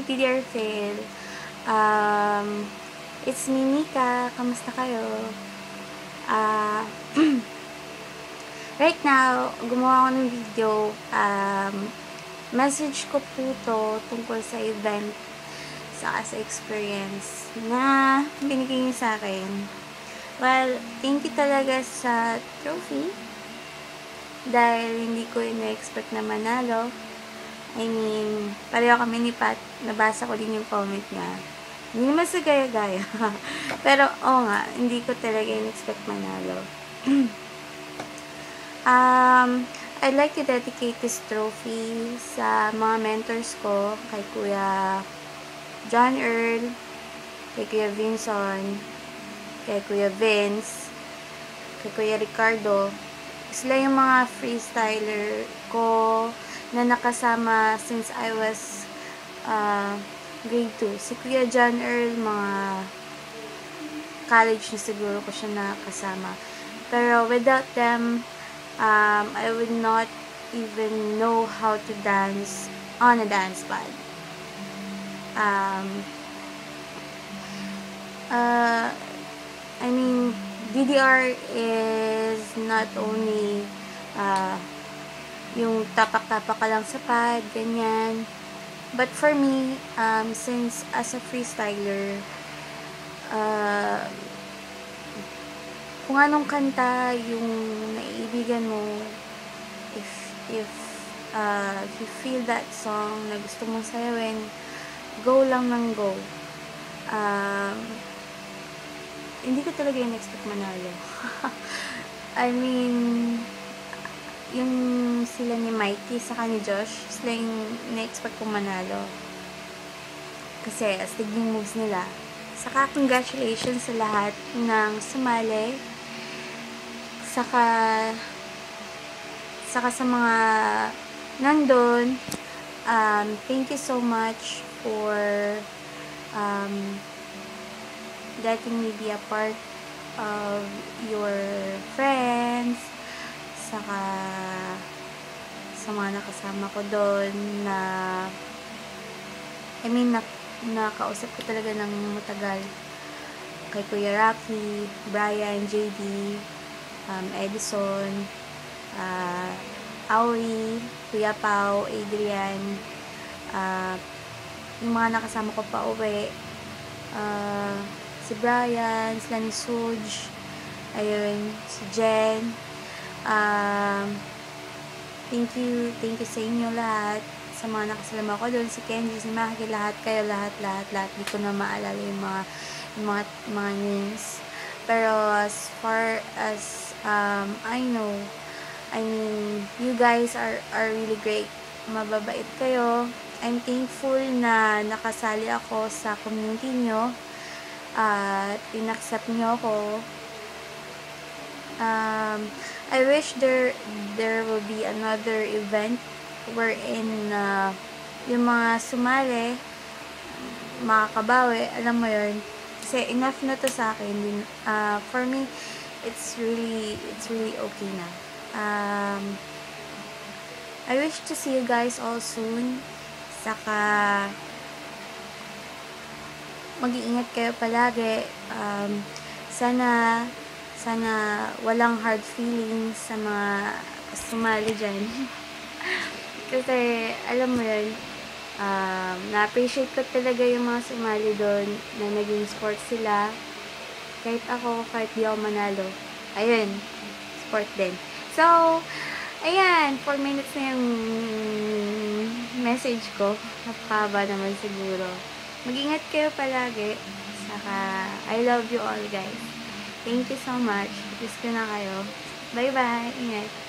TDR Fail. It's me, Mika. Kamusta kayo? Right now, gumawa ako ng video. Message ko po to tungkol sa event sa experience na binigay niyo sa akin. Well, thank you talaga sa trophy dahil hindi ko ina-expect na manalo. I mean, pareho kami ni Pat, nabasa ko din yung comment niya. Hindi naman sa gaya-gaya. Pero, oo nga, hindi ko talaga in-expect manalo. I'd like to dedicate this trophy sa mga mentors ko, kay Kuya John Earl, kay Kuya Vinson, kay Kuya Vince, kay Kuya Ricardo. Sila yung mga freestyler ko na nakasama since I was grade 2. Si Kuya John Earl, mga college na siguro ko siya nakasama. Pero without them, I would not even know how to dance on a dance pad. I mean, DDR is not only yung tapak-tapak ka lang sa pad, ganyan. But for me, since as a freestyler, kung anong kanta yung naiibigan mo, if you feel that song na gusto mong sayawin, go lang ng go. Hindi ko talaga in-expect manalo. I mean, yung sila ni Mikey saka ni Josh, sila yung na-expect kong manalo. Kasi astig yung moves nila. Saka congratulations sa lahat ng sumali. Saka sa mga nandun, thank you so much for letting me be a part of your friends, saka sa mga nakasama ko doon na I mean, nakausap ko talaga ng matagal, kay Kuya Rocky, Brian, JD, Edison, Auri, Kuya Pao, Adrian, yung mga nakasama ko pa uwi, si Brian, sila ni Suj, ayun, si Jen, thank you sa inyo lahat, sa mga nakasalama ko doon, si Kenji, si Maki, lahat kayo, lahat, di ko na maalala yung mga names. Pero as far as I know, I mean, you guys are really great. Mababait kayo. I'm thankful na nakasali ako sa community nyo at in-accept nyo ako. I wish there will be another event wherein yung mga sumali makakabawi, alam mo yun, kasi enough na to sa akin. For me, it's really okay na. I wish to see you guys all soon. Saka mag-iingat kayo palagi. Sana walang hard feelings sa mga sumali dyan. Kasi alam mo yun, na-appreciate ko talaga yung mga sumali doon na naging sports sila. Kahit di ako manalo. Ayun, sport din. So, ayan, 4 minutes na yung message ko. Napakaba naman siguro. Mag-ingat kayo palagi. Saka, I love you all, guys. Thank you so much. Kiss ko na kayo. Bye-bye. Ingat.